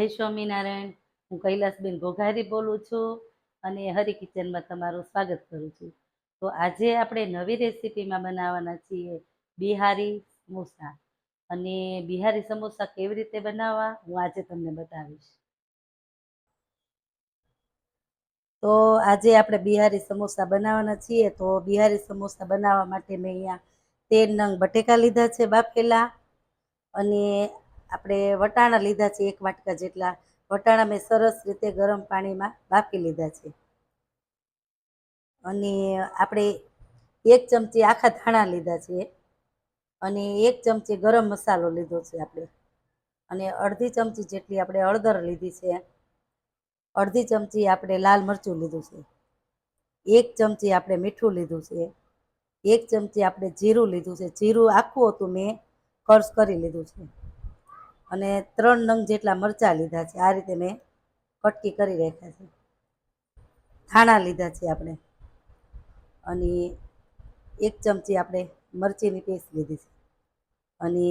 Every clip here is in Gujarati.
જય સ્વામિનારાયણ. હું કૈલાસબેન ઘોઘારી બોલું છું અને હરી કિચનમાં તમારું સ્વાગત કરું છું. તો આજે આપણે નવી રેસીપીમાં બનાવવાના છીએ બિહારી સમોસા. અને બિહારી સમોસા કેવી રીતે બનાવવા હું આજે તમને બતાવીશ. તો આજે આપણે બિહારી સમોસા બનાવવાના છીએ. તો બિહારી સમોસા બનાવવા માટે મેં અહીંયા 13 નંગ બટેકા લીધા છે બાફેલા, અને આપણે વટાણા લીધા છે 1 વાટકા જેટલા. વટાણા મેં સરસ રીતે ગરમ પાણીમાં બાફી લીધા છે. અને આપણે 1 ચમચી આખા ધાણા લીધા છે, અને 1 ચમચી ગરમ મસાલો લીધો છે આપણે, અને અડધી ચમચી જેટલી આપણે હળદર લીધી છે, અડધી ચમચી આપણે લાલ મરચું લીધું છે, 1 ચમચી આપણે મીઠું લીધું છે, 1 ચમચી આપણે જીરું લીધું છે. જીરું આખું હતું મેં કર્સ કરી લીધું છે. અને 3 નંગ જેટલા મરચાં લીધા છે, આ રીતે મેં કટકી કરી રાખ્યા છે. ધાણા લીધા છે આપણે, અને 1 ચમચી આપણે મરચીની પેસ્ટ લીધી છે, અને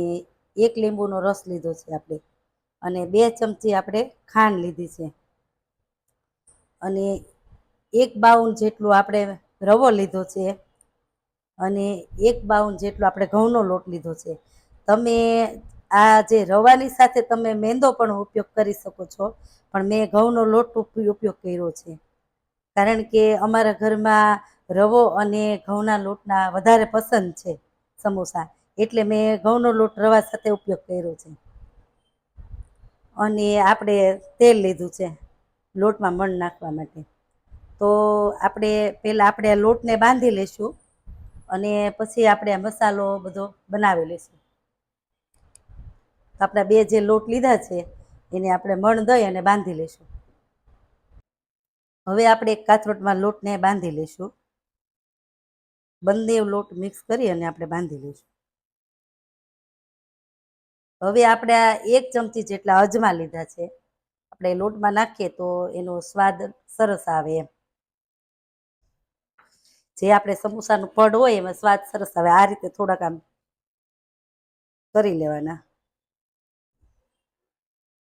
1 લીંબુનો રસ લીધો છે આપણે, અને 2 ચમચી આપણે ખાંડ લીધી છે, અને 1 બાઉલ જેટલો આપણે રવો લીધો છે, અને 1 બાઉલ જેટલો આપણે ઘઉંનો લોટ લીધો છે. તમે આ જે રવાની સાથે તમે મેંદો પણ ઉપયોગ કરી શકો છો, પણ મેં ઘઉંનો લોટ ઉપયોગ કર્યો છે, કારણ કે અમારા ઘરમાં રવો અને ઘઉંના લોટના વધારે પસંદ છે સમોસા, એટલે મેં ઘઉંનો લોટ રવા સાથે ઉપયોગ કર્યો છે. અને આપણે તેલ લીધું છે લોટમાં મણ નાખવા માટે. તો પહેલાં આપણે લોટને બાંધી લઈશું, અને પછી આપણે આ મસાલો બધો બનાવી લઈશું. તો આપણા 2 જે લોટ લીધા છે એને આપણે મણ દઈ અને બાંધી લઈશું. હવે આપણે એક કાથરોટમાં લોટને બાંધી લઈશું. બંને લોટ મિક્સ કરી અને આપણે બાંધી લઈશું. હવે આપણે આ 1 ચમચી જેટલા અજમા લીધા છે, આપણે લોટમાં નાખીએ તો એનો સ્વાદ સરસ આવે એમ. જે આપણે સમોસાનું પડ હોય એમાં સ્વાદ સરસ આવે, આ રીતે થોડાક આમ કરી લેવાના.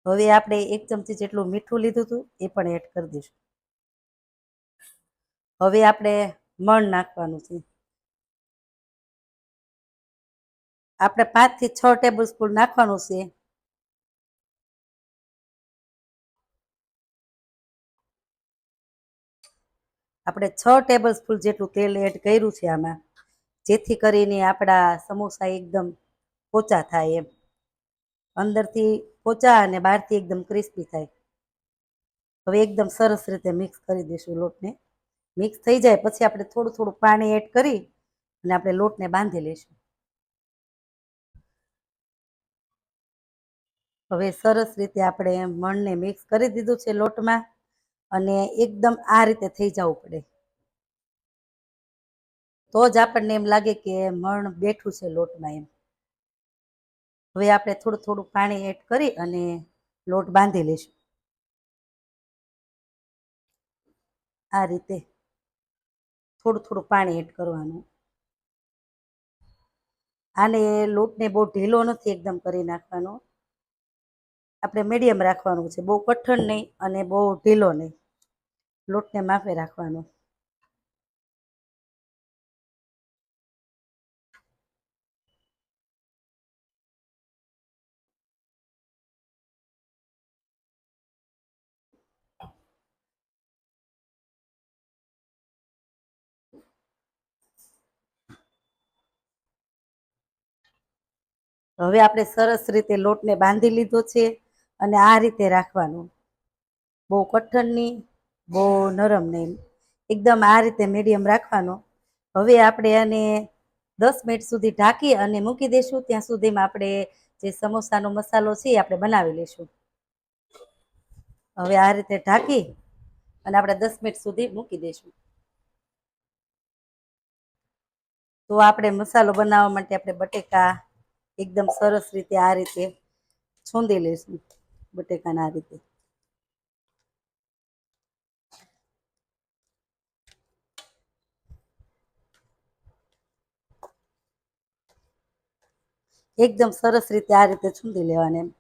હવે આપણે 1 ચમચી જેટલું મીઠું લીધું હતું એ પણ એડ કરી દઈશું. હવે આપણે મણ નાખવાનું છે. આપણે 5 થી 6 ટેબલ સ્પૂન નાખવાનું છે. આપણે 6 ટેબલ સ્પૂન જેટલું તેલ એડ કર્યું છે આમાં, જેથી કરીને આપણા સમોસા એકદમ પોચા થાય એમ, અંદરથી પોચા અને બહારથી એકદમ ક્રિસ્પી થાય. હવે એકદમ સરસ રીતે મિક્સ કરી દઈશું લોટને. મિક્સ થઈ જાય પછી આપણે થોડું થોડું પાણી એડ કરી અને આપણે લોટને બાંધી લઈશું. હવે સરસ રીતે આપણે મણને મિક્સ કરી દીધું છે લોટમાં, અને એકદમ આ રીતે થઈ જવું પડે, તો જ આપણને એમ લાગે કે મણ બેઠું છે લોટમાં એમ. હવે આપણે થોડું થોડું પાણી એડ કરી અને લોટ બાંધી લઈશું. આ રીતે થોડું થોડું પાણી એડ કરવાનું. આને લોટને બહુ ઢીલો નથી એકદમ કરી નાખવાનો, આપણે મીડિયમ રાખવાનું છે, બહુ કઠણ નહીં અને બહુ ઢીલો નહીં, લોટને માપે રાખવાનો. હવે આપણે સરસ રીતે લોટને બાંધી લીધો છે, અને આ રીતે રાખવાનું, બહુ કઠણ નહીં બહુ નરમ નહીં, એકદમ આ રીતે મીડિયમ રાખવાનો. હવે આપણે આને 10 મિનિટ સુધી ઢાંકી અને મૂકી દઈશું. ત્યાં સુધીમાં આપણે જે સમોસાનો મસાલો છે એ આપણે બનાવી લઈશું. હવે આ રીતે ઢાંકી અને આપણે 10 મિનિટ સુધી મૂકી દઈશું. તો આપણે મસાલો બનાવવા માટે આપણે બટેકા એકદમ સરસ રીતે આ રીતે છોંદી લઈશું. બટેકાના આ રીતે એકદમ સરસ રીતે આ રીતે છૂંદી લેવાના એમ.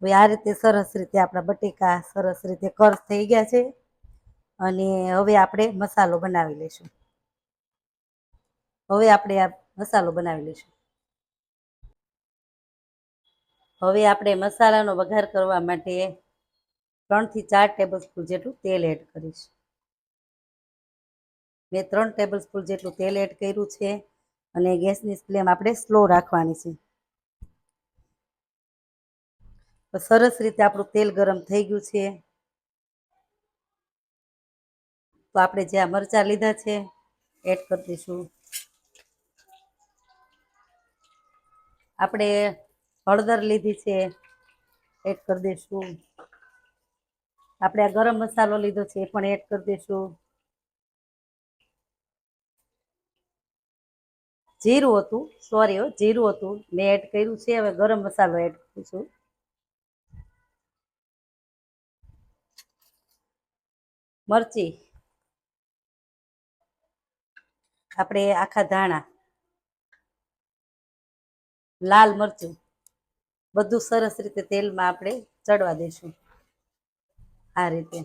હવે આ રીતે સરસ રીતે આપણા બટેકા સરસ રીતે કર્સ થઈ ગયા છે. અને હવે આપણે મસાલો બનાવી લઈશું. હવે આપણે આ મસાલો બનાવી લઈશું. હવે આપણે મસાલાનો વઘાર કરવા માટે 3 થી 4 ટેબલ સ્પૂન જેટલું તેલ એડ કરીશ. મેં 3 ટેબલ સ્પૂન જેટલું તેલ એડ કર્યું છે અને ગેસની ફ્લેમ આપણે સ્લો રાખવાની છે. તો સરસ રીતે આપણું તેલ ગરમ થઈ ગયું છે. તો આપણે જે આ મરચાં લીધા છે એડ કરી દઈશું. આપણે હળદર લીધી છે એડ કરી દઈશું. આપણે આ ગરમ મસાલો લીધો છે એ પણ એડ કરી દઈશું. જીરું હતું, સોરી જીરું હતું મેં એડ કર્યું છે. હવે ગરમ મસાલો એડ કરીશું. મરચી, આપણે આખા ધાણા, લાલ મરચું બધું સરસ રીતે તેલમાં આપણે ચડવા દઈશું. આ રીતે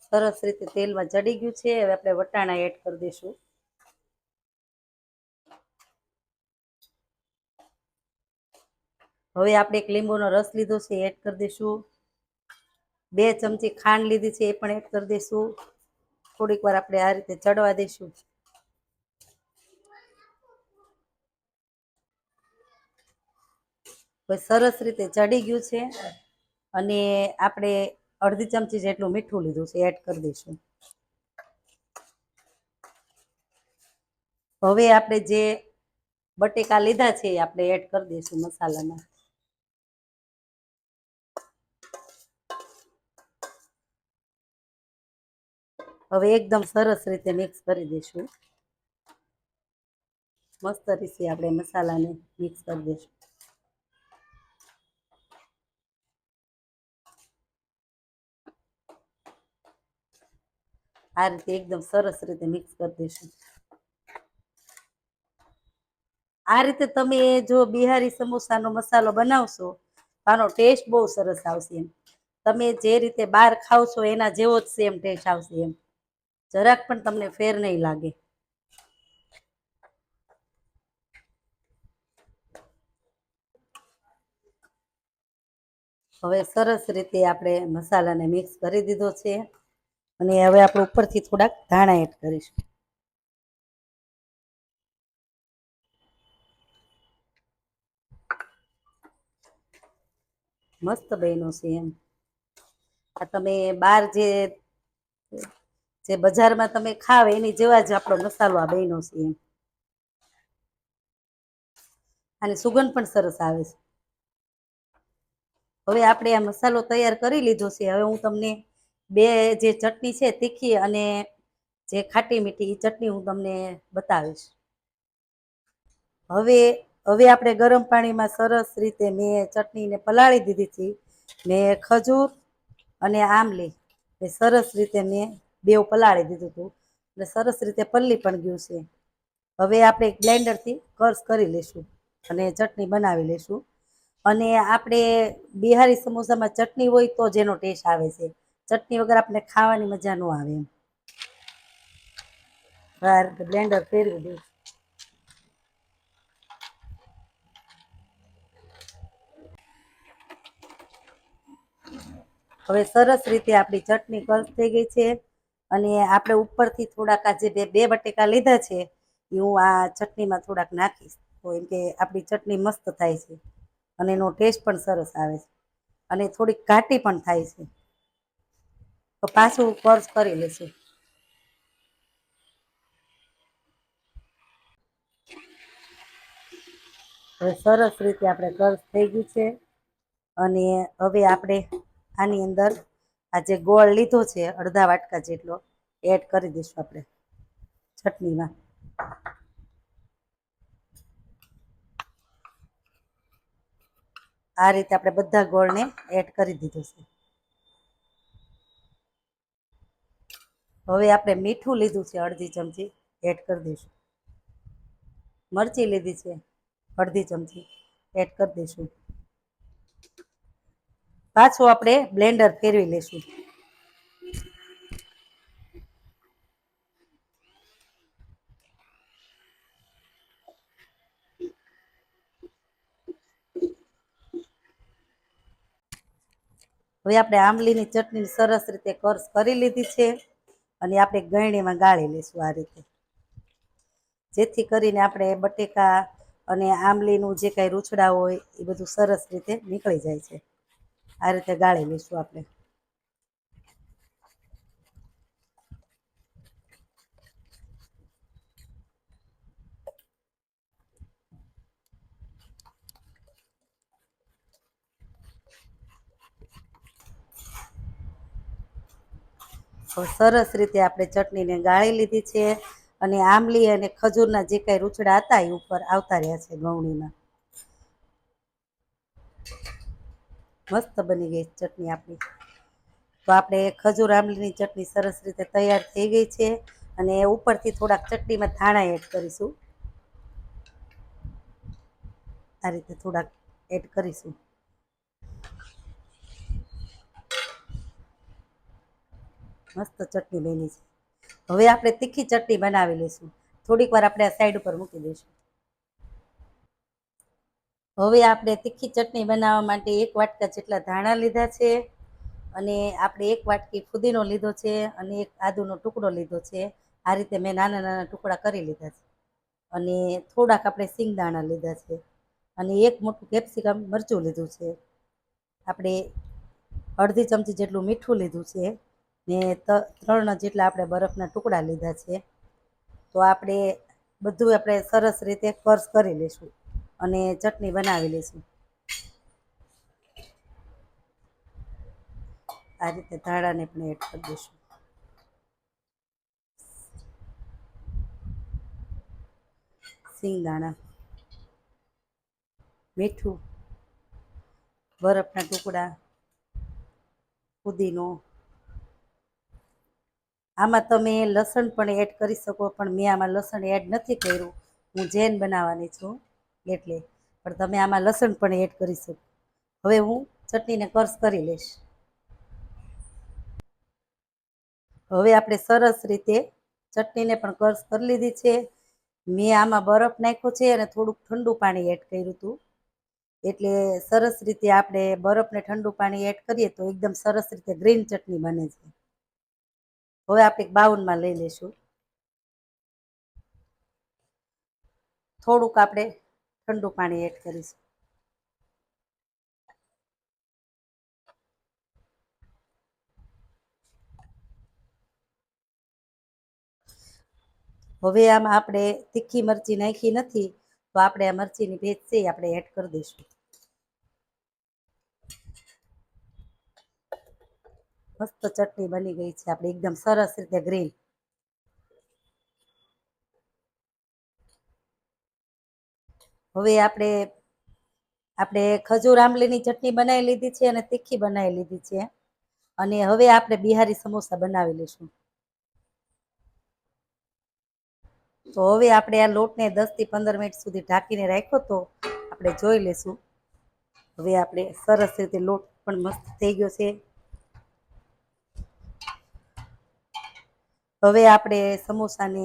સરસ રીતે તેલમાં ચડી ગયું છે. હવે આપણે વટાણા એડ કરી દઈશું. હવે આપણે એક લીંબુનો રસ લીધો છે એડ કરી દઈશું. 2 ચમચી ખાંડ લીધી છે એ પણ એડ કરી દઈશું. થોડીક વાર આપણે આ રીતે ચડવા દઈશું. સરસ રીતે ચડી ગયું છે અને આપણે અડધી ચમચી જેટલું મીઠું લીધું છે એડ કરી દઈશું. હવે આપણે જે બટેકા લીધા છે આપણે એડ કરી દઈશું મસાલામાં. હવે એકદમ સરસ રીતે મિક્સ કરી દઈશું. મસ્ત રીતે આપણે મસાલાને મિક્સ કરી દઈશું. આ રીતે એકદમ સરસ રીતે મિક્સ કરી દઈશું. આ રીતે તમે જો બિહારી સમોસાનો મસાલો બનાવશો તો આનો ટેસ્ટ બહુ સરસ આવશે. એમ તમે જે રીતે બહાર ખાવ છો એના જેવો જ સેમ ટેસ્ટ આવશે. એમ જરાક પણ તમને ફેર નહીં લાગે. હવે સરસ રીતે આપણે મસાલાને મિક્સ કરી દીધો છે અને હવે આપણે ઉપરથી થોડાક ધાણા એડ કરીશું. મસ્ત બન્યો છે. એમ આ તમે બહાર જે બજારમાં તમે ખાવ એની જેવા જ આપણો મસાલો આ બન્યો છે. એમ અને સુગંધ પણ સરસ આવે છે. હવે આપણે આ મસાલો તૈયાર કરી લીધો છે. હવે હું તમને 2 જે ચટણી છે તીખી અને જે ખાટી મીઠી એ ચટણી હું તમને બતાવીશ. હવે આપણે ગરમ પાણીમાં સરસ રીતે મેં ચટણીને પલાળી દીધી હતી. મેં ખજૂર અને આમલી સરસ રીતે મેં બેવ પલાળી દીધું હતું એટલે સરસ રીતે પલળી પણ ગયું છે. હવે આપણે બ્લેન્ડરથી ક્રશ કરી લઈશું અને ચટણી બનાવી લઈશું. અને આપણે બિહારી સમોસામાં ચટણી હોય તો જ એનો ટેસ્ટ આવે છે. ચટણી વગર આપણે ખાવાની મજા ન આવે. એમ બ્લેન્ડર ફેરવી દઈશ. હવે સરસ રીતે આપણી ચટણી ક્રશ થઈ ગઈ છે અને આપણે ઉપરથી થોડાક આ જે 2 બટેકા લીધા છે એ હું આ ચટણીમાં થોડાક નાખીશ. તો એમ કે આપણી ચટણી મસ્ત થાય છે અને એનો ટેસ્ટ પણ સરસ આવે છે અને થોડીક ઘાટી પણ થાય છે. તો પાછું ક્રશ કરી લઈશું. હવે સરસ રીતે આપણે ક્રશ થઈ ગયું છે અને હવે આપણે આની અંદર આ જે ગોળ લીધો છે અડધા વાટકા જેટલો એડ કરી દઈશું આપણે ચટણીમાં. આ રીતે આપણે બધા ગોળને એડ કરી દીધું છે. હવે આપણે મીઠું લીધું છે અડધી ચમચી એડ કરી દઈશું. મરચી લીધી છે અડધી ચમચી એડ કરી દઈશું. પાછું આપણે બ્લેન્ડર ફેરવી લઈશું. હવે આપણે આંબલીની ચટણી સરસ રીતે કર્સ કરી લીધી છે અને આપણે ગળણીમાં ગાળી લઈશું આ રીતે, જેથી કરીને આપણે બટેકા અને આંબલીનું જે કાંઈ રૂછડા હોય એ બધું સરસ રીતે નીકળી જાય છે. આ રીતે ગાળી લઈશું આપણે. સરસ રીતે આપણે ચટણીને ગાળી લીધી છે અને આંબલી અને ખજૂરના જે કાંઈ રૂછડા હતા એ ઉપર આવતા રહ્યા છે ગવણીમાં. મસ્ત બની ગઈ ચટણી આપણી. તો આપણે ખજૂર આંબલીની ચટણી સરસ રીતે તૈયાર થઈ ગઈ છે અને ઉપરથી થોડાક ચટણીમાં ધાણા એડ કરીશું. આ રીતે થોડાક એડ કરીશું. મસ્ત ચટણી બની છે. હવે આપણે તીખી ચટણી બનાવી લઈશું. થોડીક વાર આપણે આ સાઈડ ઉપર મૂકી દઈશું. હવે આપણે તીખી ચટણી બનાવવા માટે 1 વાટકા જેટલા ધાણા લીધા છે અને આપણે 1 વાટકી ફુદીનો લીધો છે અને 1 આદુનો ટુકડો લીધો છે. આ રીતે મેં નાના નાના ટુકડા કરી લીધા છે અને થોડાક આપણે સિંગદાણા લીધા છે અને 1 મોટું કેપ્સિકમ મરચું લીધું છે. આપણે અડધી ચમચી જેટલું મીઠું લીધું છે ને 3 જેટલા આપણે બરફના ટુકડા લીધા છે. તો આપણે બધું આપણે સરસ રીતે કર્સ કરી લઈશું અને ચટણી બનાવી લઈશું. આ રીતે ધાણાને પણ એડ કરી દઈશું. સિંગદાણા, મીઠું, બરફના ટુકડા, પુદીનો. આમાં તમે લસણ પણ એડ કરી શકો, પણ મેં આમાં લસણ એડ નથી કર્યું. હું જૈન બનાવવાની છું એટલે, પણ તમે આમાં લસણ પણ એડ કરી શકો. હવે હું ચટણીને કર્સ કરી લઈશ. હવે આપણે સરસ રીતે ચટણીને પણ કર્સ કરી લીધી છે. મેં આમાં બરફ નાખ્યો છે અને થોડુંક ઠંડુ પાણી એડ કર્યું હતું. એટલે સરસ રીતે આપણે બરફ ને ઠંડુ પાણી એડ કરીએ તો એકદમ સરસ રીતે ગ્રીન ચટણી બને છે. હવે આપણે એક બાઉલમાં લઈ લઈશું. થોડુંક આપણે ઠંડુ પાણી એડ કરીશું. હવે આમાં આપણે તીખી મરચી નાખી નથી, તો આપણે આ મરચીની પેસ્ટ છે આપણે એડ કરી દઈશું. મસ્ત ચટણી બની ગઈ છે આપણે એકદમ સરસ રીતે ગ્રીન. હવે આપણે ખજૂર આંબલીની ચટણી બનાવી લીધી છે અને તીખી બનાવી લીધી છે અને હવે આપણે બિહારી સમોસા બનાવી લઈશું. તો હવે આપણે આ લોટને 10 થી 15 મિનિટ સુધી ઢાંકીને રાખ્યો તો આપણે જોઈ લઈશું. હવે આપણે સરસ રીતે લોટ પણ મસ્ત થઈ ગયો છે. હવે આપણે સમોસાને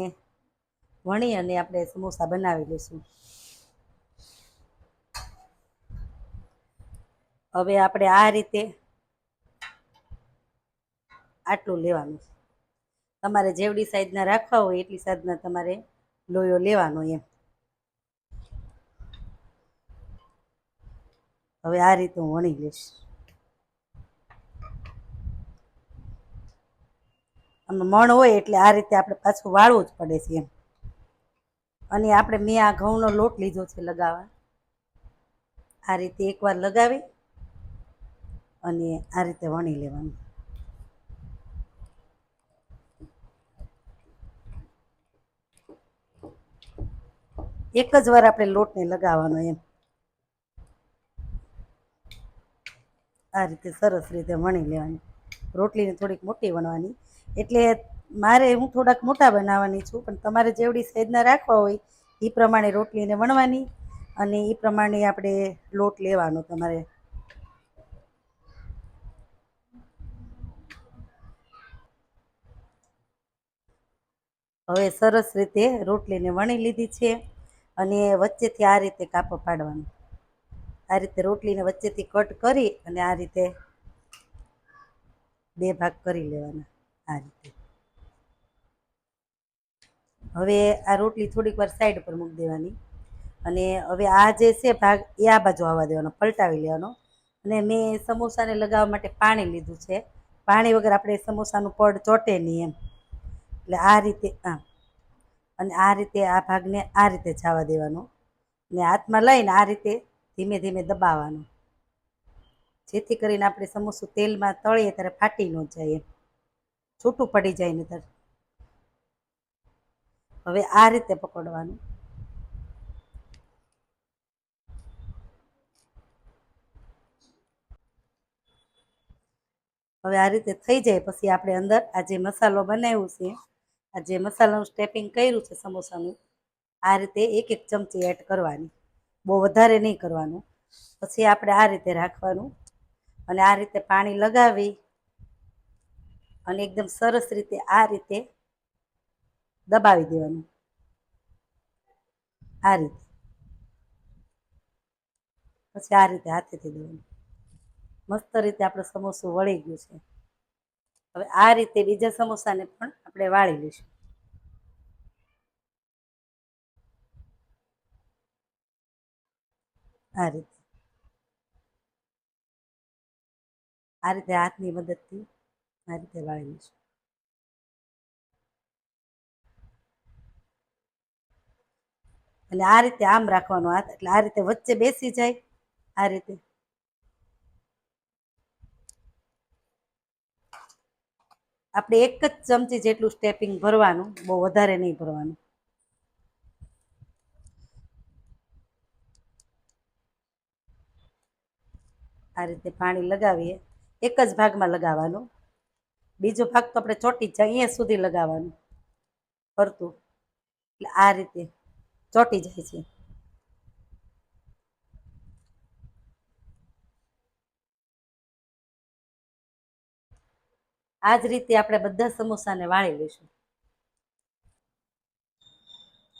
વણી અને આપણે સમોસા બનાવી લઈશું. હવે આપણે આ રીતે આટલું લેવાનું. તમારે જેવડી સાઈઝના રાખવા હોય એટલી સાઈઝના તમારે લોયો લેવાનો એમ. હવે આ રીતે હું વણી લઈશ. આમાં મણ હોય એટલે આ રીતે આપણે પાછું વાળવું જ પડે છે એમ. અને આપણે મેં આ ઘઉંનો લોટ લીધો છે લગાવવા. આ રીતે એકવાર લગાવી અને આ રીતે વણી લેવાનું. એક જ વાર આપણે લોટને લગાવવાનો એમ. આ રીતે સરસ રીતે વણી લેવાની. રોટલીને થોડીક મોટી વણવાની. એટલે હું થોડાક મોટા બનાવવાની છું, પણ તમારે જેવડી સાઈઝના રાખવા હોય એ પ્રમાણે રોટલીને વણવાની અને એ પ્રમાણે આપણે લોટ લેવાનો તમારે. હવે સરસ રીતે રોટલીને વણી લીધી છે અને વચ્ચેથી આ રીતે કાપો પાડવાનું. આ રીતે રોટલીને વચ્ચેથી કટ કરી અને આ રીતે બે ભાગ કરી લેવાના આ રીતે. હવે આ રોટલી થોડીક વાર સાઈડ પર મૂકી દેવાની અને હવે આ જે છે ભાગ એ આ બાજુ આવવા દેવાનો, પલટાવી લેવાનો. અને મેં સમોસાને લગાવવા માટે પાણી લીધું છે. પાણી વગર આપણે સમોસાનું પડ ચોટે નહીં એમ, એટલે આ રીતે અને આ રીતે આ ભાગને આ રીતે જવા દેવાનો ને હાથમાં લઈને આ રીતે ધીમે ધીમે દબાવવાનું, જેથી કરીને આપણે સમોસું તેલમાં તળીએ ત્યારે ફાટી ન જાય, છૂટું પડી જાય ને ત્યારે. હવે આ રીતે પકડવાનું. હવે આ રીતે થઈ જાય પછી આપણે અંદર આ જે મસાલો બનાવ્યો છે, આ જે મસાલાનું સ્ટેપિંગ કર્યું છે સમોસાનું, આ રીતે એક એક ચમચી એડ કરવાની, બહુ વધારે નહીં કરવાનું. પછી આપણે આ રીતે રાખવાનું અને આ રીતે પાણી લગાવી અને એકદમ સરસ રીતે આ રીતે દબાવી દેવાનું. આ રીતે પછી આ રીતે હાથેથી દેવાનું. મસ્ત રીતે આપણું સમોસું વળી ગયું છે. હવે આ રીતે બીજા સમોસાને પણ આપણે વાળી લઈશું. આ રીતે હાથની મદદથી આ રીતે વાળી લઈશું. અને આ રીતે આમ રાખવાનો હાથ, એટલે આ રીતે વચ્ચે બેસી જાય. આ રીતે આપણે એક જ ચમચી જેટલું સ્ટેપિંગ ભરવાનું, બહુ વધારે નહીં ભરવાનું. આ રીતે પાણી લગાવીએ, એક જ ભાગમાં લગાવવાનું. બીજો ભાગ તો આપણે ચોટી જાય અહીંયા સુધી લગાવવાનું ફરતું, એટલે આ રીતે ચોટી જાય છે. આ જ રીતે આપણે બધા સમોસાને વાળી લઈશું.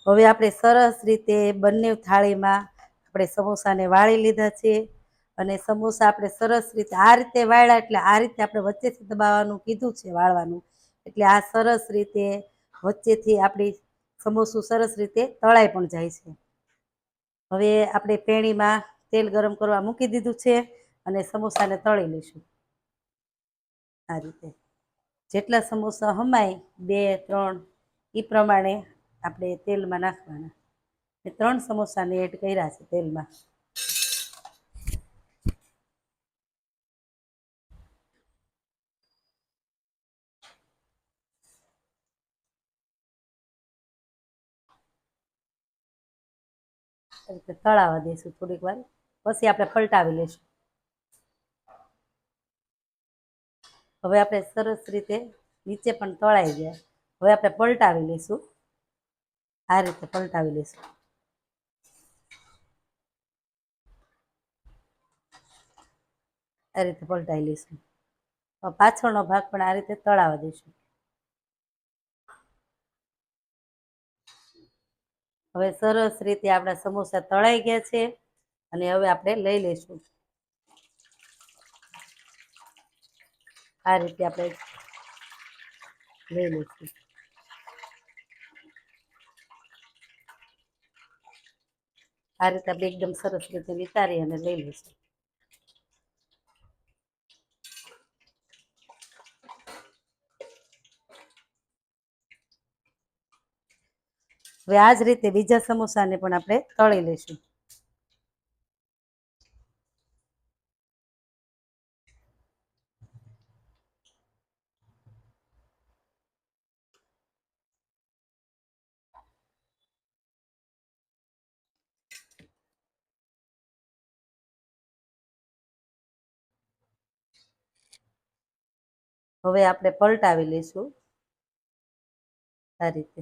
હવે આપણે સરસ રીતે બંને થાળીમાં આપણે સમોસાને વાળી લીધા છે અને સમોસા આપણે સરસ રીતે આ રીતે વાળ્યા, એટલે આ રીતે આપણે વચ્ચેથી દબાવવાનું કીધું છે વાળવાનું, એટલે આ સરસ રીતે વચ્ચેથી આપણી સમોસું સરસ રીતે તળાઈ પણ જાય છે. હવે આપણે પેણીમાં તેલ ગરમ કરવા મૂકી દીધું છે અને સમોસાને તળી લઈશું. આ રીતે જેટલા સમોસા હમાય 2-3 એ પ્રમાણે આપણે તેલમાં નાખવાના. 3 સમોસાને એડ કર્યા છે તેલમાં. તળાવા દઈશું થોડીક વાર, પછી આપણે પલટાવી લઈશું. હવે આપણે સરસ રીતે નીચે પણ તળાઈ ગયા. હવે આપણે પલટાવી લઈશું. આ રીતે પલટાવી લઈશું. આ રીતે પલટાવી લઈશું. પાછળનો ભાગ પણ આ રીતે તળાવા દઈશું. હવે સરસ રીતે આપણા સમોસા તળાઈ ગયા છે અને હવે આપણે લઈ લઈશું. આ રીતે આપણે લઈ લઈશું. આ રીતે આપણે એકદમ સરસ રીતે વિચારી અને લઈ લઈશું. હવે આ જ રીતે બીજા સમોસાને પણ આપણે તળી લઈશું. હવે આપણે પલટાવી લઈશું. આ રીતે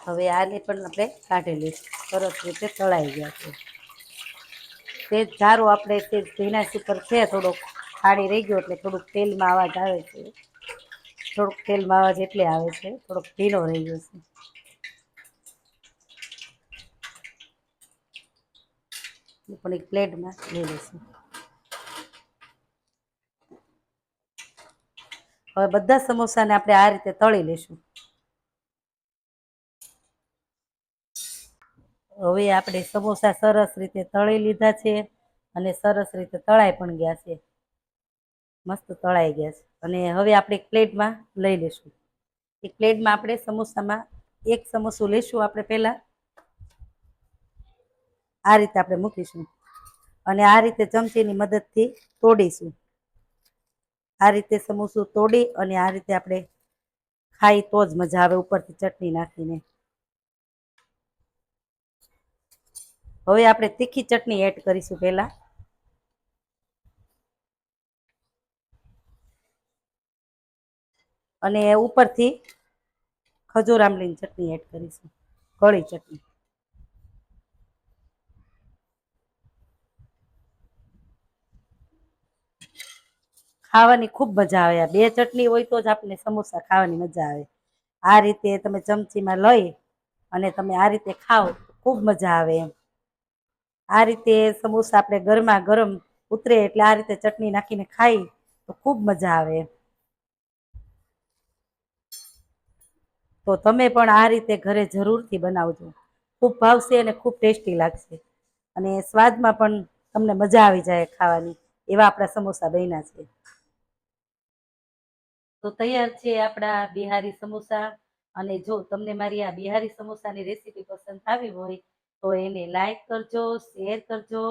હવે આને પણ આપણે કાઢી લઈશું. સરસ રીતે તળાઈ ગયા છે. તે ધારો આપણે તે ભીનાશ ઉપર છે થોડોક ખાડી રહી ગયો એટલે થોડુંક તેલમાં અવાજ આવે છે. થોડુંક તેલમાં અવાજ એટલે આવે છે થોડોક ઢીલો રહી ગયો છે. પણ એક પ્લેટમાં લઈ લઈશું. હવે બધા સમોસાને આપણે આ રીતે તળી લઈશું. હવે આપણે સમોસા સરસ રીતે તળી લીધા છે અને સરસ રીતે તળાઈ પણ ગયા છે. મસ્ત તળાઈ ગયા છે. અને હવે આપણે એક પ્લેટમાં લઈ લઈશું. એક પ્લેટમાં આપણે સમોસામાં એક સમોસું લઈશું. આપણે પહેલાં આ રીતે આપણે મૂકીશું અને આ રીતે ચમચીની મદદથી તોડીશું. આ રીતે સમોસું તોડી અને આ રીતે આપણે ખાઈ તો જ મજા આવે, ઉપરથી ચટણી નાખીને. હવે આપણે તીખી ચટણી એડ કરીશું પહેલાં. અને ઉપરથી ખજૂર આમલીની ચટણી એડ કરીશું, કળી ચટણી. ખાવાની ખૂબ મજા આવે. આ બે ચટણી હોય તો જ આપણને સમોસા ખાવાની મજા આવે. આ રીતે તમે ચમચીમાં લઈ અને તમે આ રીતે ખાઓ ખૂબ મજા આવે એમ. આ રીતે સમોસા આપણે ગરમા ગરમ ઉતરે એટલે આ રીતે ચટણી નાખીને ખાઈ તો ખૂબ મજા આવે. તો તમે પણ આ રીતે ઘરે જરૂરથી બનાવજો. ખૂબ ભાવશે અને ખૂબ ટેસ્ટી લાગશે અને સ્વાદમાં પણ તમને મજા આવી જાય ખાવાની. એવા આપણા સમોસા બન્યા છે. તો તૈયાર છે આપણા બિહારી સમોસા. અને જો તમને મારી આ બિહારી સમોસાની રેસીપી પસંદ આવી હોય તો એને લાઈક કરજો, શેર કરજો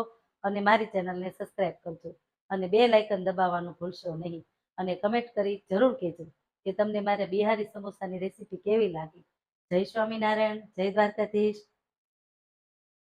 અને મારી ચેનલને સબસ્ક્રાઈબ કરજો અને બેલ આઇકન દબાવવાનું ભૂલશો નહીં. અને કમેન્ટ કરી જરૂર કહેજો કે તમને મારે બિહારી સમોસાની રેસીપી કેવી લાગી. જય સ્વામિનારાયણ, જય દ્વારકાધીશ.